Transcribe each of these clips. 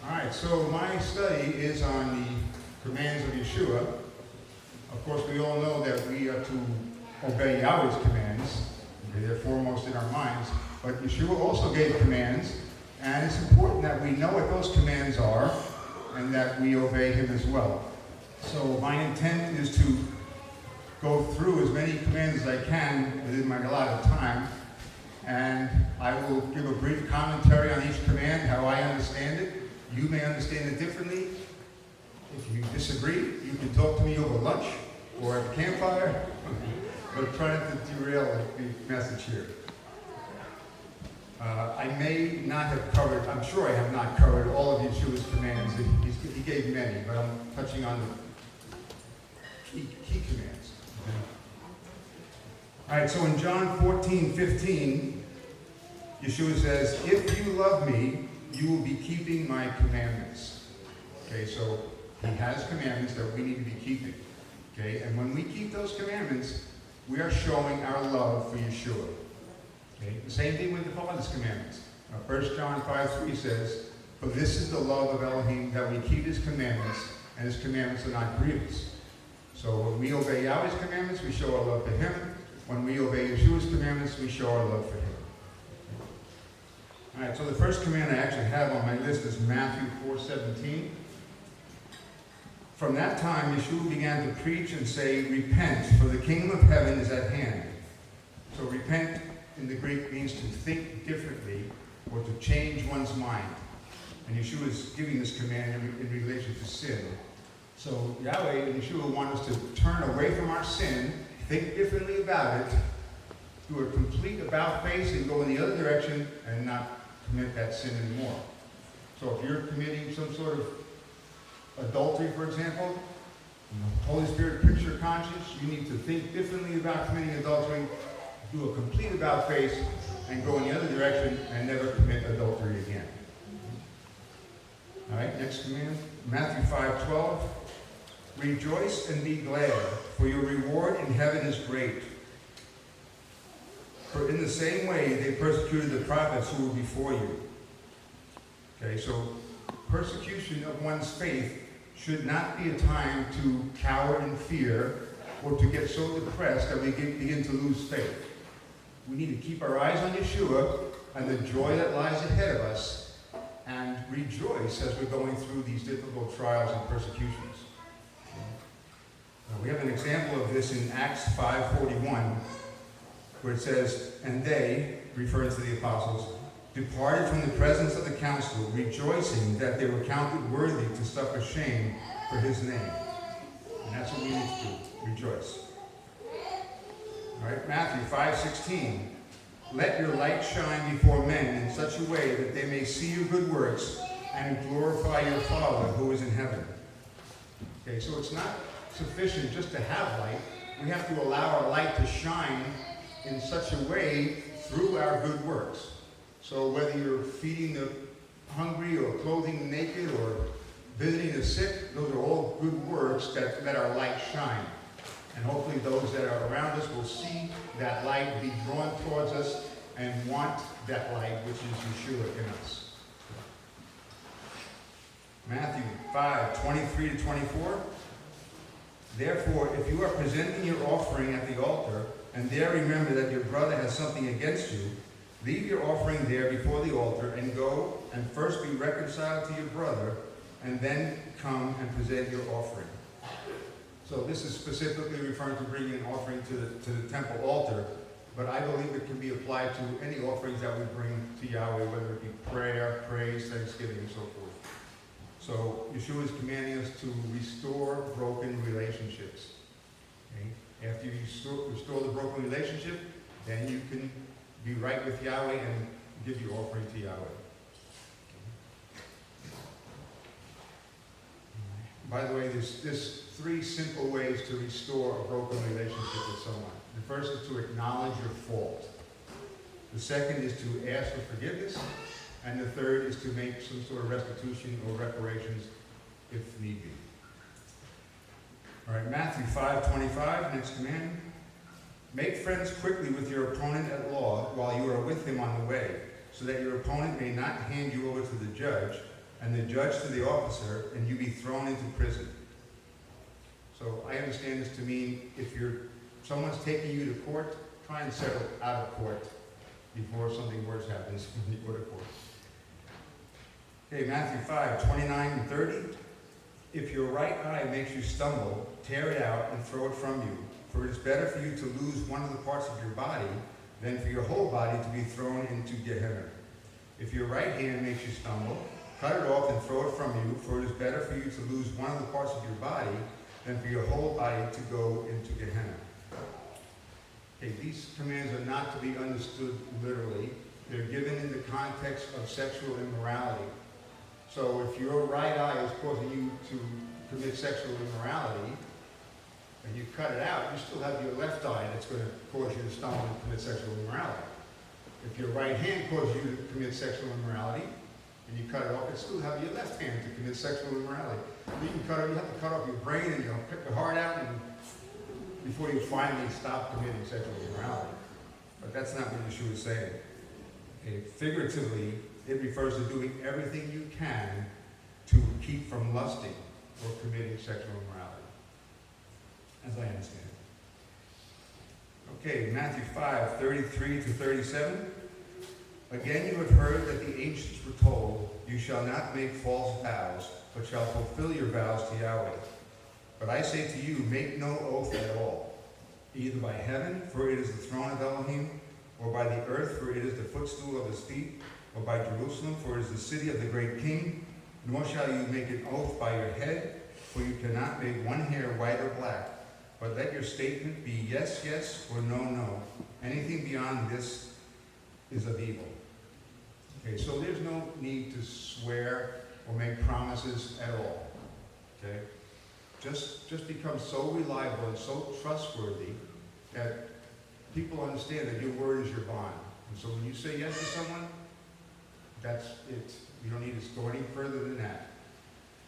All right, so my study is on the commands of Yeshua. Of course, we all know that we are to obey Yahweh's commands. Okay, they're foremost in our minds. But Yeshua also gave commands, and it's important that we know what those commands are and that we obey him as well. So my intent is to go through as many commands as I can within my allotted time, and I will give a brief commentary on each command, how I understand it. You may understand it differently. If you disagree, you can talk to me over lunch or at the campfire, but try not to derail the message here. I may not have covered, I'm sure I have not covered all of Yeshua's commands. He gave many, but I'm touching on the key commands. All right, so in John 14:15, Yeshua says, "If you love me, you will be keeping my commandments." Okay, so he has commandments that we need to be keeping. Okay, and when we keep those commandments, we are showing our love for Yeshua. Okay, the same thing with the Father's commandments. 1 John 5:3 says, "For this is the love of Elohim, that we keep his commandments, and his commandments are not grievous." So when we obey Yahweh's commandments, we show our love for him. When we obey Yeshua's commandments, we show our love for him. All right, so the first command I actually have on my list is Matthew 4:17. From that time, Yeshua began to preach and say, "Repent, for the kingdom of heaven is at hand." So repent in the Greek means to think differently or to change one's mind. And Yeshua is giving this command in relation to sin. So Yahweh and Yeshua want us to turn away from our sin, think differently about it, do a complete about-face and go in the other direction and not commit that sin anymore. So if you're committing some sort of adultery, for example, Holy Spirit pricks your conscience, you need to think differently about committing adultery, do a complete about-face, and go in the other direction and never commit adultery again. All right, next command, Matthew 5:12. "Rejoice and be glad, for your reward in heaven is great. For in the same way they persecuted the prophets who were before you." Okay, so persecution of one's faith should not be a time to cower in fear or to get so depressed that we begin to lose faith. We need to keep our eyes on Yeshua and the joy that lies ahead of us and rejoice as we're going through these difficult trials and persecutions. We have an example of this in Acts 5:41, where it says, "And they," referring to the apostles, "departed from the presence of the council, rejoicing that they were counted worthy to suffer shame for his name." And that's what we need to do, rejoice. All right, Matthew 5:16, "Let your light shine before men in such a way that they may see your good works and glorify your Father who is in heaven." Okay, so it's not sufficient just to have light. We have to allow our light to shine in such a way through our good works. So whether you're feeding the hungry or clothing the naked or visiting the sick, those are all good works that let our light shine. And hopefully those that are around us will see that light, be drawn towards us, and want that light, which is Yeshua in us. Matthew 5:23-24. "Therefore, if you are presenting your offering at the altar, and there remember that your brother has something against you, leave your offering there before the altar, and go and first be reconciled to your brother, and then come and present your offering." So this is specifically referring to bringing an offering to the temple altar, but I believe it can be applied to any offerings that we bring to Yahweh, whether it be prayer, praise, thanksgiving, and so forth. So Yeshua is commanding us to restore broken relationships. Okay? After you restore the broken relationship, then you can be right with Yahweh and give your offering to Yahweh. By the way, there's 3 simple ways to restore a broken relationship with someone. The first is to acknowledge your fault. The second is to ask for forgiveness. And the third is to make some sort of restitution or reparations if need be. All right, Matthew 5:25, next command. "Make friends quickly with your opponent at law while you are with him on the way, so that your opponent may not hand you over to the judge, and the judge to the officer, and you be thrown into prison. So I understand this to mean if someone's taking you to court, try and settle out of court before something worse happens when you go to court. Okay, Matthew 5:29 and 30. If your right eye makes you stumble, tear it out and throw it from you. For it is better for you to lose one of the parts of your body than for your whole body to be thrown into Gehenna. If your right hand makes you stumble, cut it off and throw it from you. For it is better for you to lose one of the parts of your body than for your whole body to go into Gehenna. Okay, these commands are not to be understood literally. They're given in the context of sexual immorality. So if your right eye is causing you to commit sexual immorality, and you cut it out, you still have your left eye that's going to cause you to stumble and commit sexual immorality. If your right hand causes you to commit sexual immorality, and you cut it off, you still have your left hand to commit sexual immorality. You have to cut off your brain and pick the heart out before you finally stop committing sexual immorality. But that's not what Yeshua is saying. Okay, figuratively, it refers to doing everything you can to keep from lusting or committing sexual immorality, as I understand it. Okay, Matthew 5:33 to 37. Again you have heard that the ancients were told, you shall not make false vows, but shall fulfill your vows to Yahweh. But I say to you, make no oath at all, either by heaven, for it is the throne of Elohim, or by the earth, for it is the footstool of his feet, or by Jerusalem, for it is the city of the great king. Nor shall you make an oath by your head, for you cannot make one hair white or black. But let your statement be yes, yes, or no, no. Anything beyond this is of evil. Okay, so there's no need to swear or make promises at all. Okay? Just become so reliable and so trustworthy that people understand that your word is your bond. And so when you say yes to someone, that's it. You don't need to go any further than that.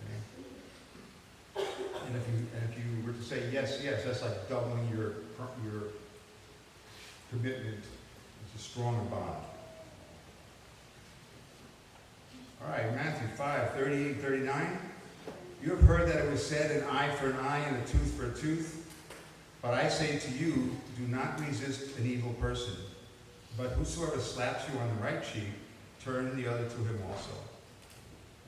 Okay? And if you were to say yes, yes, that's like doubling your commitment. It's a stronger bond. All right, Matthew 5:38 and 39. You have heard that it was said, an eye for an eye and a tooth for a tooth. But I say to you, do not resist an evil person. But whosoever slaps you on the right cheek, turn the other to him also.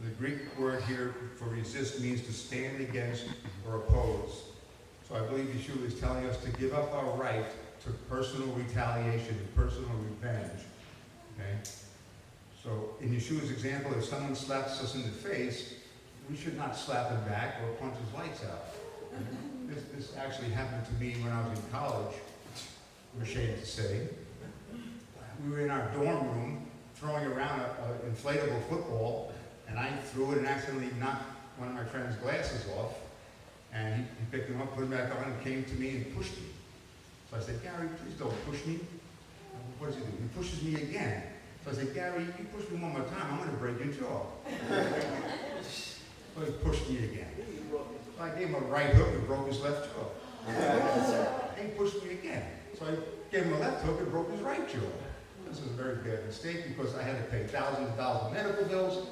The Greek word here for resist means to stand against or oppose. So I believe Yeshua is telling us to give up our right to personal retaliation and personal revenge. Okay? So in Yeshua's example, if someone slaps us in the face, we should not slap him back or punch his lights out. This actually happened to me when I was in college, I'm ashamed to say. We were in our dorm room throwing around an inflatable football, and I threw it and accidentally knocked one of my friend's glasses off. And he picked them up, put them back on, and came to me and pushed me. So I said, Gary, please don't push me. What does he do? He pushes me again. So I said, Gary, you push me one more time, I'm going to break your jaw. So he pushed me again. So I gave him a right hook and broke his left jaw. He pushed me again. So I gave him a left hook and broke his right jaw. This was a very bad mistake because I had to pay thousands of dollars of medical bills,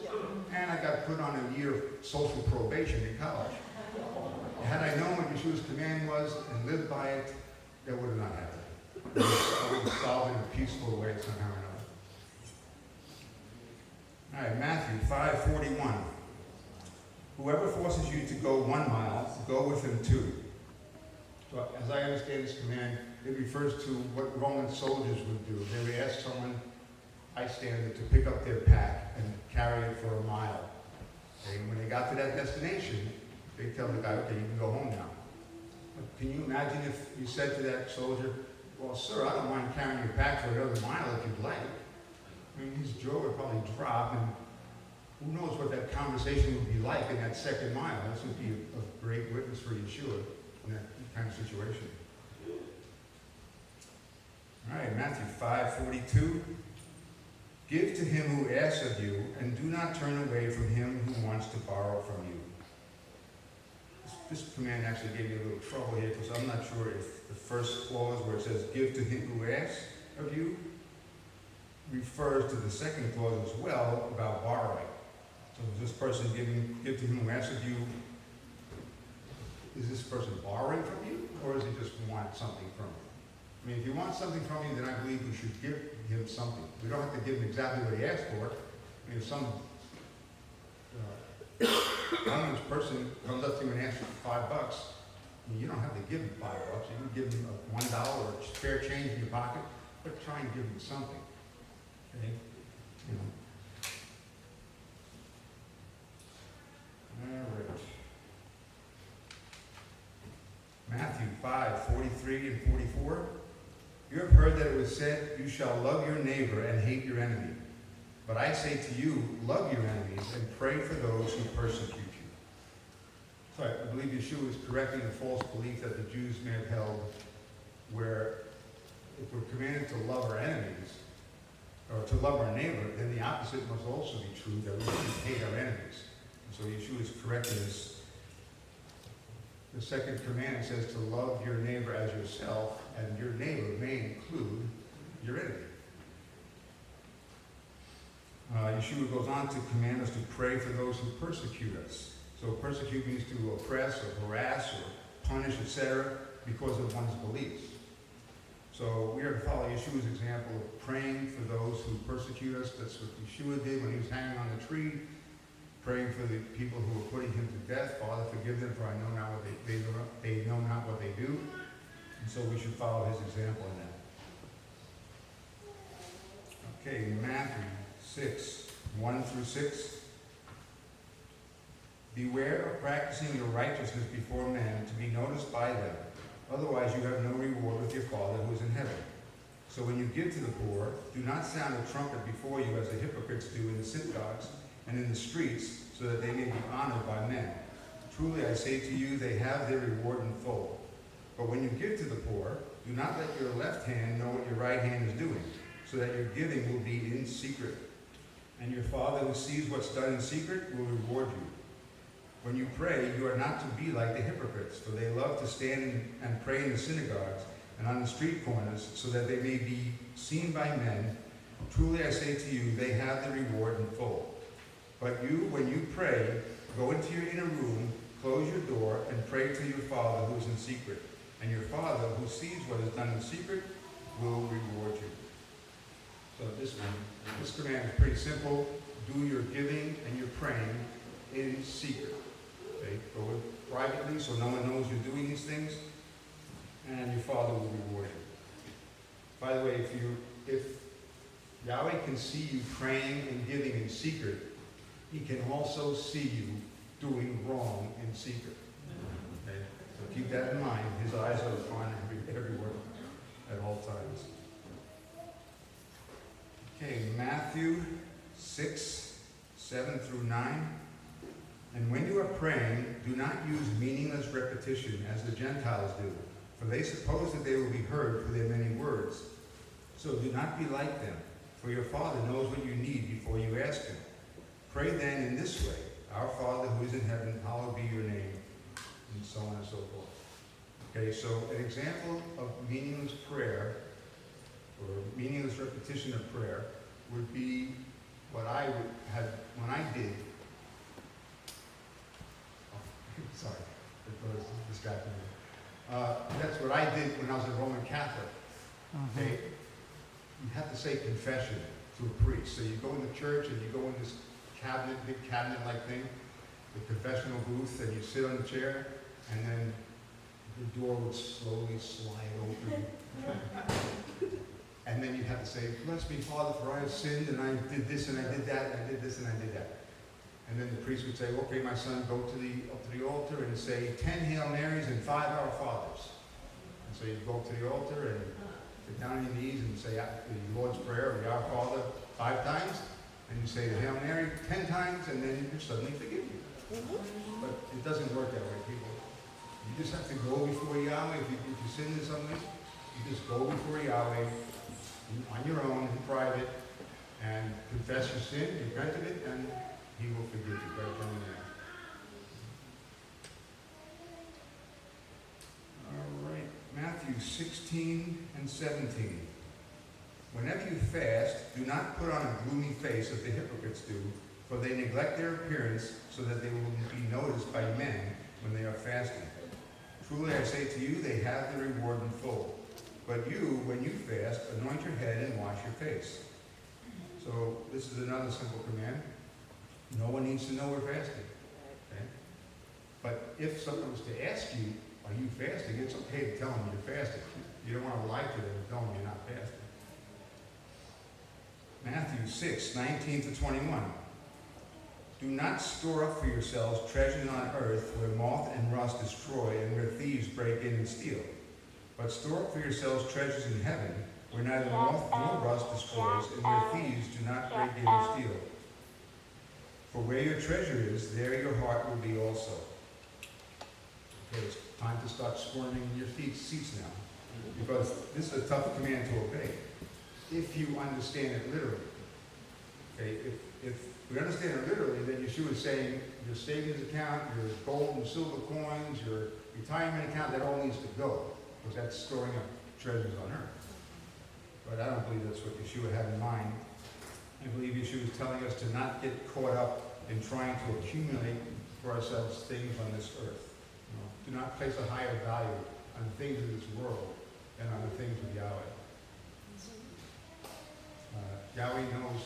and I got put on a year of social probation in college. Had I known what Yeshua's command was and lived by it, that would have not happened. I would have solved it in a peaceful way somehow or another. All right, Matthew 5:41. Whoever forces you to go 1 mile, go with him 2. So as I understand this command, it refers to what Roman soldiers would do. They would ask someone, bystander, to pick up their pack and carry it for 1 mile. And when they got to that destination, they tell the guy, okay, you can go home now. But can you imagine if you said to that soldier, well, sir, I don't mind carrying your pack for another mile if you'd like. I mean, his jaw would probably drop, and who knows what that conversation would be like in that second mile. This would be a great witness for Yeshua in that kind of situation. All right, Matthew 5:42. Give to him who asks of you, and do not turn away from him who wants to borrow from you. This command actually gave me a little trouble here because I'm not sure if the first clause where it says give to him who asks of you refers to the second clause as well about borrowing. So is this person give to him who asks of you, is this person borrowing from you, or does he just want something from you? I mean, if you want something from you, then I believe we should give him something. We don't have to give him exactly what he asked for. I mean, if some homeless person comes up to you and asks you for $5, I mean, you don't have to give him $5. You can give him $1 or spare change in your pocket, but try and give him something. Okay? You know. All right. Matthew 5:43 and 44. You have heard that it was said, you shall love your neighbor and hate your enemy. But I say to you, love your enemies and pray for those who persecute you. So I believe Yeshua is correcting a false belief that the Jews may have held, where if we're commanded to love our enemies, or to love our neighbor, then the opposite must also be true, that we should hate our enemies. And so Yeshua is correcting this. The second commandment says to love your neighbor as yourself, and your neighbor may include your enemy. Yeshua goes on to command us to pray for those who persecute us. So persecute means to oppress or harass or punish, etc., because of one's beliefs. So we are to follow Yeshua's example of praying for those who persecute us. That's what Yeshua did when he was hanging on the tree, praying for the people who were putting him to death. Father, forgive them, for I know not what they know not what they do. And so we should follow his example in that. Okay, Matthew 6:1-6. Beware of practicing your righteousness before men to be noticed by them. Otherwise you have no reward with your Father who is in heaven. So when you give to the poor, do not sound a trumpet before you as the hypocrites do in the synagogues and in the streets, so that they may be honored by men. Truly I say to you, they have their reward in full. But when you give to the poor, do not let your left hand know what your right hand is doing, so that your giving will be in secret. And your Father who sees what's done in secret will reward you. When you pray, you are not to be like the hypocrites, for they love to stand and pray in the synagogues and on the street corners, so that they may be seen by men. Truly I say to you, they have the reward in full. But you, when you pray, go into your inner room, close your door, and pray to your Father who is in secret. And your Father who sees what is done in secret will reward you. So this command is pretty simple. Do your giving and your praying in secret. Okay? Go privately so no one knows you're doing these things, and your Father will reward you. By the way, if Yahweh can see you praying and giving in secret, he can also see you doing wrong in secret. Okay? So keep that in mind. His eyes are upon everywhere at all times. Okay, Matthew 6:7-9. And when you are praying, do not use meaningless repetition as the Gentiles do, for they suppose that they will be heard for their many words. So do not be like them, for your Father knows what you need before you ask him. Pray then in this way: Our Father who is in heaven, hallowed be your name, and so on and so forth. Okay, so an example of meaningless prayer, or meaningless repetition of prayer, would be what I would have when I did. Sorry, it was distracting me. That's what I did when I was a Roman Catholic. Okay, you have to say confession to a priest. So you go in the church and you go in this cabinet, big cabinet-like thing, the confessional booth, and you sit on the chair, and then the door would slowly slide open. And then you have to say, bless me, Father, for I have sinned, and I did this, and I did that, and I did this, and I did that. And then the priest would say, okay, my son, go up to the altar and say 10 Hail Marys and 5 Our Fathers. And so you go up to the altar and get down on your knees and say the Lord's Prayer, the Our Father, 5 times. And you say the Hail Mary 10 times, and then you suddenly forgive you. But it doesn't work that way, people. You just have to go before Yahweh. If you sin in some way, you just go before Yahweh on your own, in private, and confess your sin, repent of it, and he will forgive you right then and there. All right, Matthew 16:17. Whenever you fast, do not put on a gloomy face as the hypocrites do, for they neglect their appearance so that they will be noticed by men when they are fasting. Truly I say to you, they have the reward in full. But you, when you fast, anoint your head and wash your face. So this is another simple command. No one needs to know we're fasting. Okay? But if someone was to ask you, are you fasting? It's okay to tell them you're fasting. You don't want to lie to them and tell them you're not fasting. Matthew 6:19-21. Do not store up for yourselves treasures on earth where moth and rust destroy and where thieves break in and steal. But store up for yourselves treasures in heaven where neither moth nor rust destroys and where thieves do not break in and steal. For where your treasure is, there your heart will be also. Okay, it's time to start squirming in your seats now, because this is a tough command to obey if you understand it literally. Okay, if we understand it literally, then Yeshua is saying your savings account, your gold and silver coins, your retirement account, that all needs to go, because that's storing up treasures on earth. But I don't believe that's what Yeshua had in mind. I believe Yeshua is telling us to not get caught up in trying to accumulate for ourselves things on this earth. Do not place a higher value on the things of this world than on the things of Yahweh. Yahweh knows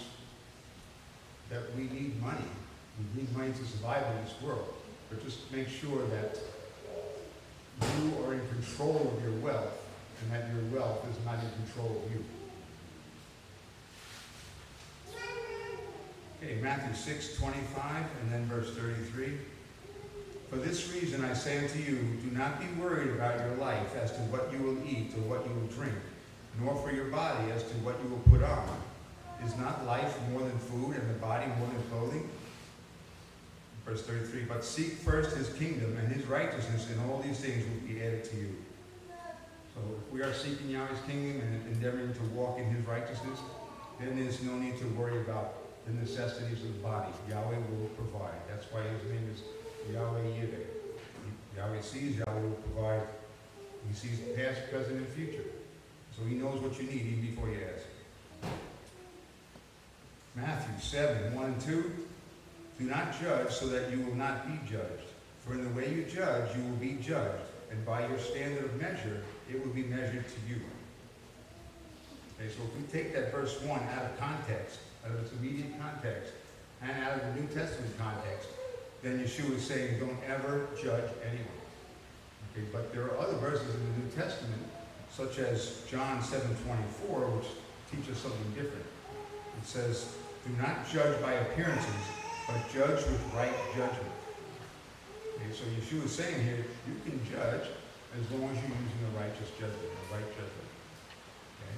that we need money. We need money to survive in this world. But just make sure that you are in control of your wealth and that your wealth is not in control of you. Okay, Matthew 6:25 and then verse 33. For this reason I say unto you, do not be worried about your life as to what you will eat or what you will drink, nor for your body as to what you will put on. Is not life more than food and the body more than clothing? Verse 33, but seek first his kingdom and his righteousness, and all these things will be added to you. So if we are seeking Yahweh's kingdom and endeavoring to walk in his righteousness, then there's no need to worry about the necessities of the body. Yahweh will provide. That's why his name is Yahweh Yireh. Yahweh sees, Yahweh will provide. He sees the past, present, and future. So he knows what you need even before you ask. Matthew 7:1 and 2. Do not judge so that you will not be judged. For in the way you judge, you will be judged. And by your standard of measure, it will be measured to you. Okay, so if we take that verse 1 out of context, out of its immediate context, and out of the New Testament context, then Yeshua is saying, don't ever judge anyone. Okay, but there are other verses in the New Testament, such as John 7:24, which teach us something different. It says, do not judge by appearances, but judge with right judgment. Okay, so Yeshua is saying here, you can judge as long as you're using a righteous judgment, a right judgment. Okay?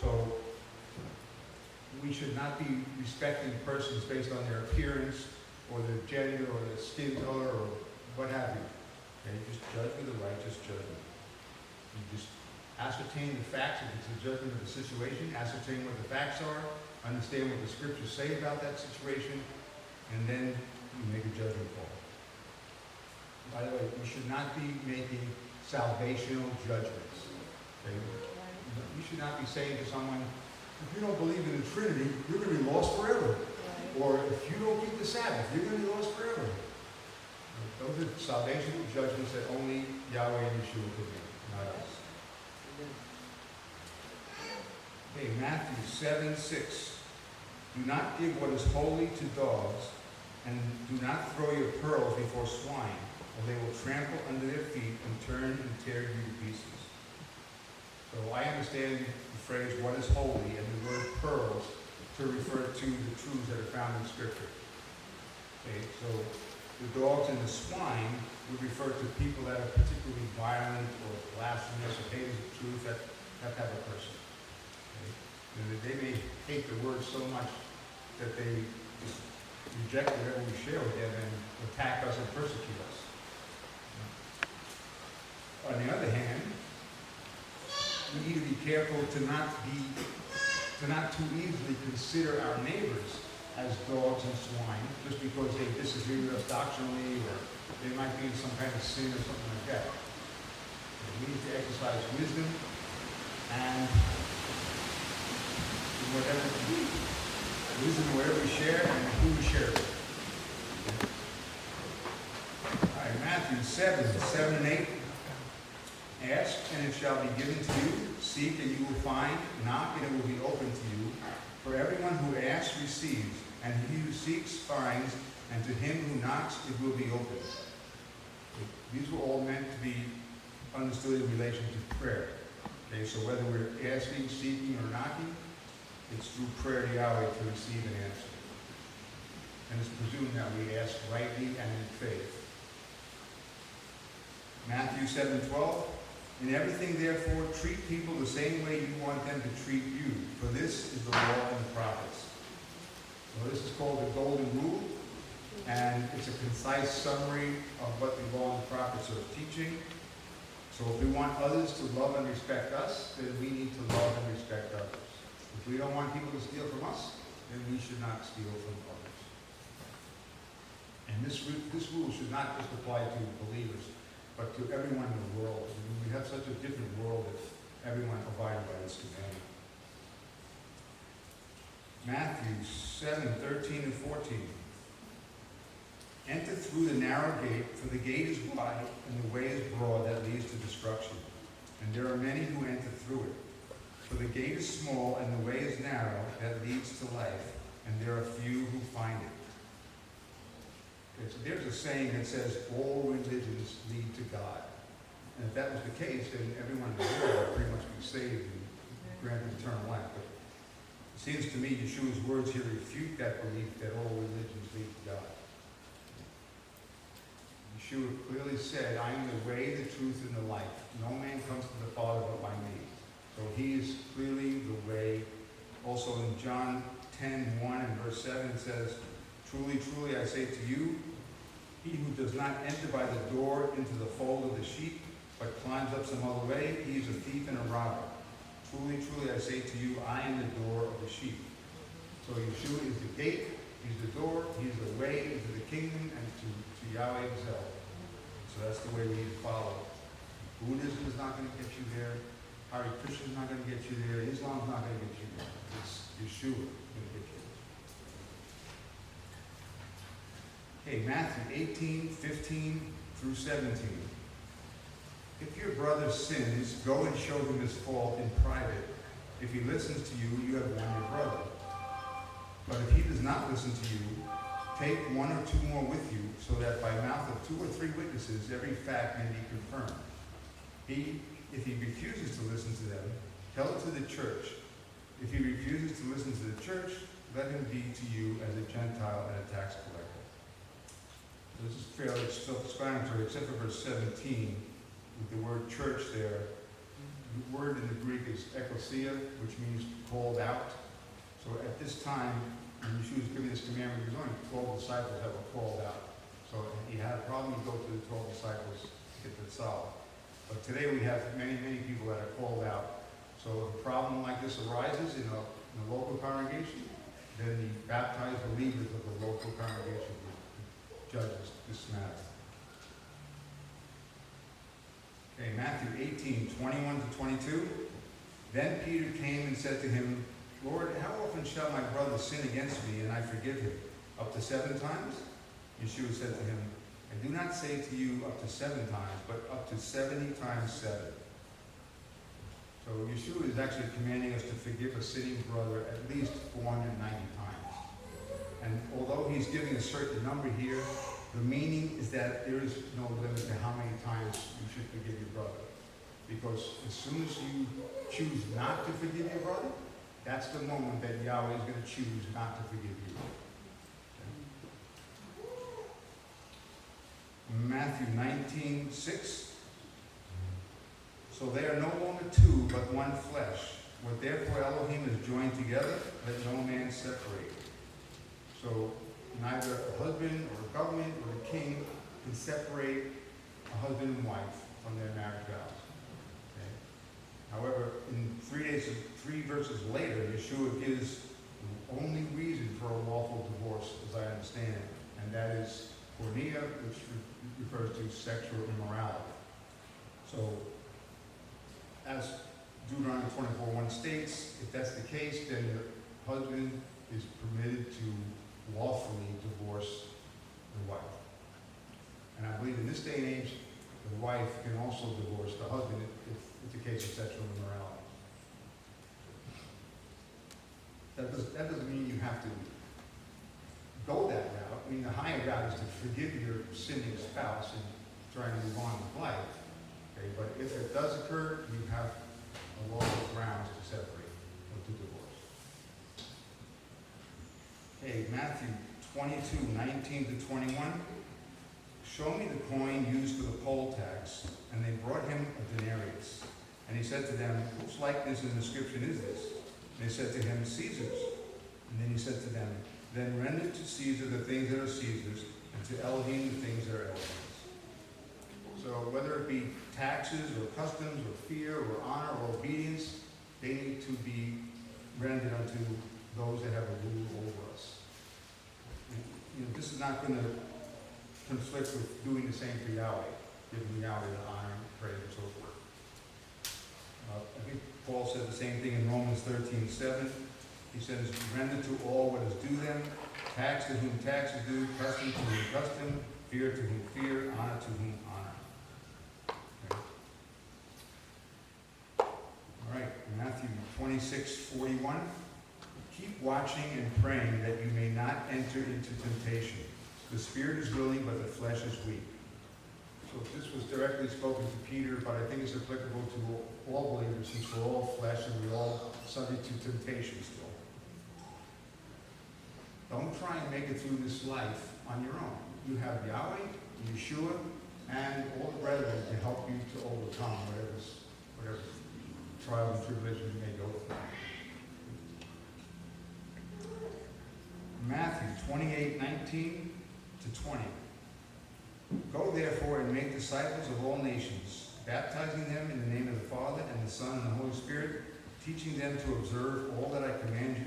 So we should not be respecting persons based on their appearance or their gender or their skin color or what have you. Okay? Just judge with a righteous judgment. You just ascertain the facts. If it's a judgment of the situation, ascertain what the facts are, understand what the scriptures say about that situation, and then you make a judgment call. By the way, we should not be making salvational judgments. Okay? You should not be saying to someone, if you don't believe in the Trinity, you're going to be lost forever. Or if you don't keep the Sabbath, you're going to be lost forever. Those are salvational judgments that only Yahweh and Yeshua can make, not us. Okay, Matthew 7:6. Do not give what is holy to dogs, and do not throw your pearls before swine, or they will trample under their feet and turn and tear you to pieces. So I understand the phrase, what is holy, and the word pearls to refer to the truths that are found in Scripture. Okay, so the dogs and the swine would refer to people that are particularly violent or blasphemous or haters of truth, that type of person. Okay? And they may hate the word so much that they just reject whatever we share with them and attack us and persecute us. On the other hand, we need to be careful to not too easily consider our neighbors as dogs and swine just because they disagree with us doctrinally or they might be in some kind of sin or something like that. We need to exercise wisdom and whatever we wisdom in whatever we share and who we share it with. All right, Matthew 7 and 8. Ask, and it shall be given to you. Seek, and you will find. Knock, and it will be opened to you. For everyone who asks receives, and he who seeks finds, and to him who knocks it will be opened. These were all meant to be understood in relation to prayer. Okay, so whether we're asking, seeking, or knocking, it's through prayer to Yahweh to receive an answer. And it's presumed that we ask rightly and in faith. Matthew 7:12. In everything, therefore, treat people the same way you want them to treat you, for this is the law and the prophets. So this is called the Golden Rule, and it's a concise summary of what the law and the prophets are teaching. So if we want others to love and respect us, then we need to love and respect others. If we don't want people to steal from us, then we should not steal from others. And this rule should not just apply to believers, but to everyone in the world. I mean, we have such a different world that everyone abided by this commandment. Matthew 7:13 and 14. Enter through the narrow gate, for the gate is wide and the way is broad that leads to destruction. And there are many who enter through it. For the gate is small and the way is narrow that leads to life, and there are few who find it. Okay, so there's a saying that says all religions lead to God. And if that was the case, then everyone in the world would pretty much be saved and granted eternal life. But it seems to me Yeshua's words here refute that belief that all religions lead to God. Yeshua clearly said, I am the way, the truth, and the life. No man comes to the Father but by me. So he is clearly the way. Also in John 10:1 and verse 7 it says, truly, truly, I say to you, he who does not enter by the door into the fold of the sheep, but climbs up some other way, he is a thief and a robber. Truly, truly, I say to you, I am the door of the sheep. So Yeshua is the gate, he's the door, he's the way into the kingdom and to Yahweh himself. So that's the way we need to follow. Buddhism is not going to get you there. Hare Krishna is not going to get you there. Islam is not going to get you there. It's Yeshua going to get you there. Okay, Matthew 18:15 through 17. If your brother sins, go and show him his fault in private. If he listens to you, you have won your brother. But if he does not listen to you, take one or two more with you, so that by mouth of 2 or 3 witnesses every fact may be confirmed. If he refuses to listen to them, tell it to the church. If he refuses to listen to the church, let him be to you as a Gentile and a tax collector. So this is fairly self-explanatory, except for verse 17, with the word church there. The word in the Greek is ekklesia, which means called out. So at this time, when Yeshua was giving this commandment, there was only 12 disciples that were called out. So he had a problem, he'd go to the 12 disciples to get that solved. But today we have many, many people that are called out. So if a problem like this arises in a local congregation, then the baptized believers of the local congregation will judge this matter. Okay, Matthew 18:21 to 22. Then Peter came and said to him, Lord, how often shall my brother sin against me and I forgive him? Up to 7 times? Yeshua said to him, I do not say to you up to 7 times, but up to 70 times 7. So Yeshua is actually commanding us to forgive a sinning brother at least 490 times. And although he's giving a certain number here, the meaning is that there is no limit to how many times you should forgive your brother. Because as soon as you choose not to forgive your brother, that's the moment that Yahweh is going to choose not to forgive you. Okay. Matthew 19:6. So they are no longer 2, but one flesh. What therefore Elohim has joined together, let no man separate. So neither a husband or a government or a king can separate a husband and wife from their marriage vows. Okay? However, in 3 verses later, Yeshua gives the only reason for a lawful divorce, as I understand it, and that is porneia, which refers to sexual immorality. So, as Deuteronomy 24:1 states, if that's the case, then the husband is permitted to lawfully divorce the wife. And I believe in this day and age, the wife can also divorce the husband if it's a case of sexual immorality. That doesn't mean you have to go that route. I mean, the higher route is to forgive your sinning spouse and try and move on with life. Okay? But if it does occur, you have a lawful grounds to separate or to divorce. Okay, Matthew 22:19 to 21. Show me the coin used for the poll tax. And they brought him a denarius. And he said to them, whose likeness and inscription is this? And they said to him, Caesar's. And then he said to them, then render to Caesar the things that are Caesar's, and to Elohim the things that are Elohim's. So whether it be taxes or customs or fear or honor or obedience, they need to be rendered unto those that have a rule over us. And, this is not going to conflict with doing the same for Yahweh, giving Yahweh the honor and praise and so forth. I think Paul said the same thing in Romans 13:7. He says, render to all what is due them, tax to whom tax is due, custom to whom custom, fear to whom fear, honor to whom honor. Okay. All right, Matthew 26:41. Keep watching and praying that you may not enter into temptation. The spirit is willing, but the flesh is weak. So this was directly spoken to Peter, but I think it's applicable to all believers, since we're all flesh and we're all subject to temptation still. Don't try and make it through this life on your own. You have Yahweh, Yeshua, and all the brethren to help you to overcome whatever trial and tribulation you may go through. Matthew 28:19 to 20. Go therefore and make disciples of all nations, baptizing them in the name of the Father and the Son and the Holy Spirit, teaching them to observe all that I command you.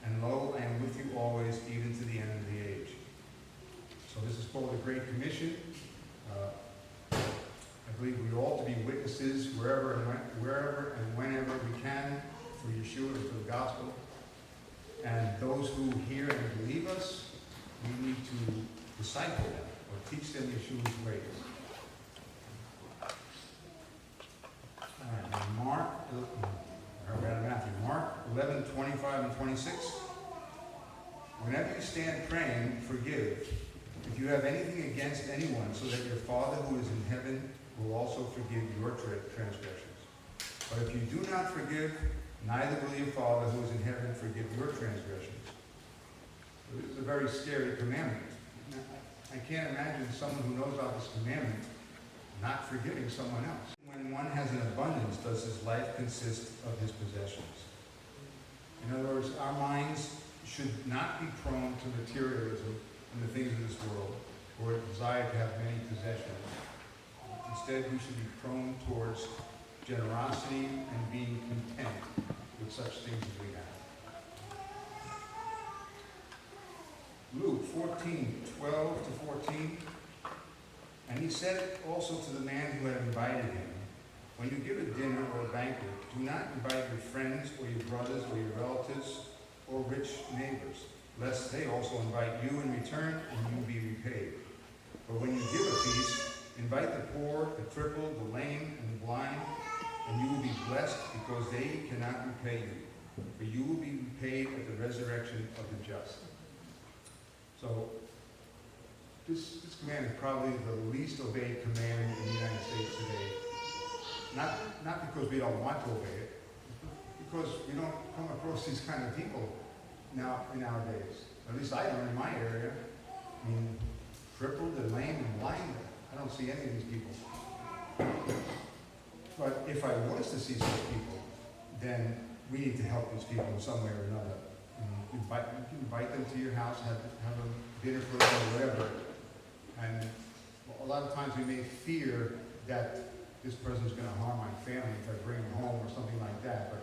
And lo, I am with you always, even to the end of the age. So this is called the Great Commission. I believe we ought to be witnesses wherever and whenever we can through Yeshua and through the gospel. And those who hear and believe us, we need to disciple them or teach them Yeshua's ways. All right, Mark 11:25 and 26. Whenever you stand praying, forgive if you have anything against anyone, so that your Father who is in heaven will also forgive your transgressions. But if you do not forgive, neither will your Father who is in heaven forgive your transgressions. So this is a very scary commandment. I can't imagine someone who knows about this commandment not forgiving someone else. When one has an abundance, does his life consist of his possessions? In other words, our minds should not be prone to materialism and the things of this world, or a desire to have many possessions. Instead, we should be prone towards generosity and being content with such things as we have. Luke 14:12 to 14. And he said also to the man who had invited him, when you give a dinner or a banquet, do not invite your friends or your brothers or your relatives or rich neighbors, lest they also invite you in return and you be repaid. But when you give a feast, invite the poor, the crippled, the lame, and the blind, and you will be blessed because they cannot repay you. For you will be repaid at the resurrection of the just. So, this command is probably the least obeyed command in the United States today. Not because we don't want to obey it, because we don't come across these kind of people nowadays. At least I don't in my area. I mean, crippled and lame and blind, I don't see any of these people. But if I was to see such people, then we need to help these people in some way or another. You can invite them to your house, have a dinner for them or whatever. And a lot of times we may fear that this person is going to harm my family if I bring them home or something like that. But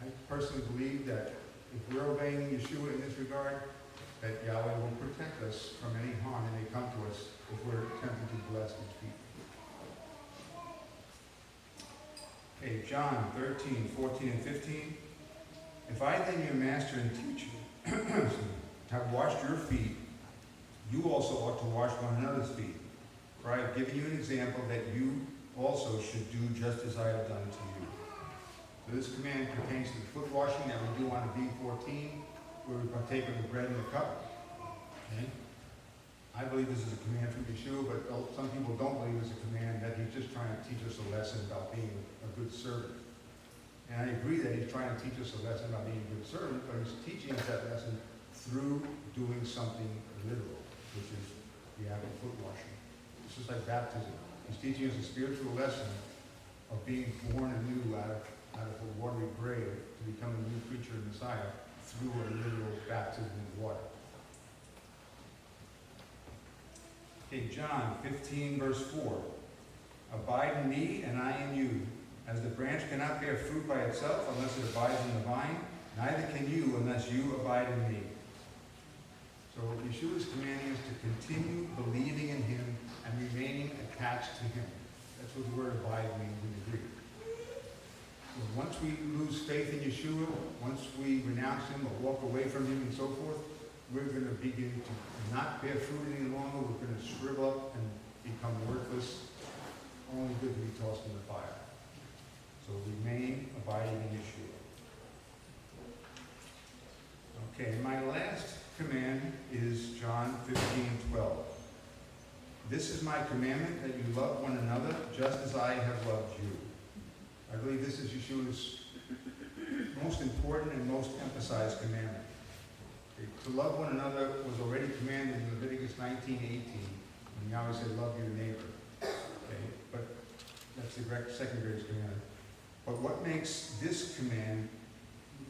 I personally believe that if we're obeying Yeshua in this regard, that Yahweh will protect us from any harm that may come to us if we're attempting to bless these people. Okay, John 13:14 and 15. If I then, your master and teacher, have washed your feet, you also ought to wash one another's feet. For I have given you an example that you also should do just as I have done to you. So this command pertains to the foot washing that we do on V14, where we partake of the bread and the cup. Okay? I believe this is a command from Yeshua, but some people don't believe it's a command, that he's just trying to teach us a lesson about being a good servant. And I agree that he's trying to teach us a lesson about being a good servant, but he's teaching us that lesson through doing something literal, which is the act of foot washing. It's just like baptism. He's teaching us a spiritual lesson of being born anew out of a watery grave to become a new creature in Messiah through a literal baptism in water. Okay, John 15, verse 4. Abide in me, and I in you. As the branch cannot bear fruit by itself unless it abides in the vine, neither can you unless you abide in me. So Yeshua is commanding us to continue believing in him and remaining attached to him. That's what the word abide means in the Greek. So once we lose faith in Yeshua, once we renounce him or walk away from him and so forth, we're going to begin to not bear fruit any longer. We're going to shrivel up and become worthless, only good to be tossed in the fire. So remain abiding in Yeshua. Okay, my last command is John 15:12. This is my commandment, that you love one another just as I have loved you. I believe this is Yeshua's most important and most emphasized commandment. Okay, to love one another was already commanded in Leviticus 19:18. And now he said, love your neighbor. Okay, but that's the second greatest commandment. But what makes this command,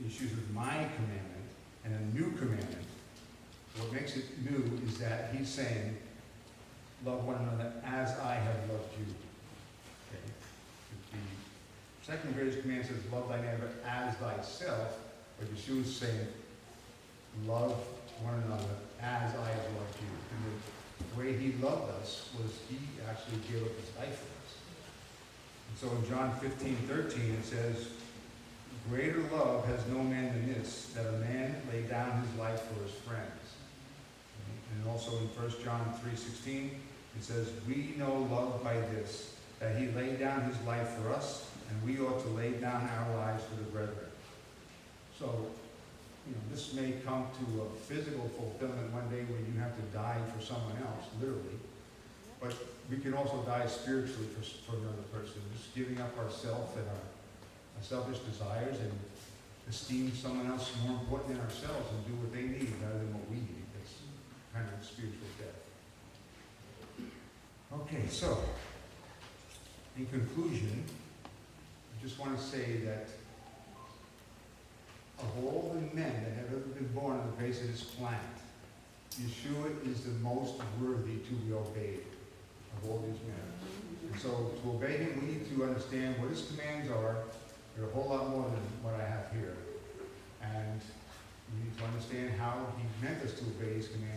Yeshua says, my commandment, and a new commandment, what makes it new is that he's saying, love one another as I have loved you. Okay. The second greatest command says, love thy neighbor as thyself, but Yeshua is saying, love one another as I have loved you. And the way he loved us was he actually gave up his life for us. And so in John 15:13 it says, greater love has no man than this, that a man lay down his life for his friends. And also in 1 John 3:16 it says, we know love by this, that he laid down his life for us, and we ought to lay down our lives for the brethren. So, this may come to a physical fulfillment one day when you have to die for someone else, literally. But we can also die spiritually for another person, just giving up ourselves and our selfish desires and esteem someone else more important than ourselves and do what they need rather than what we need. That's kind of spiritual death. Okay, so, in conclusion, I just want to say that of all the men that have ever been born on the face of this planet, Yeshua is the most worthy to be obeyed of all these men. And so to obey him, we need to understand what his commands are. They're a whole lot more than what I have here. And we need to understand how he meant us to obey his commands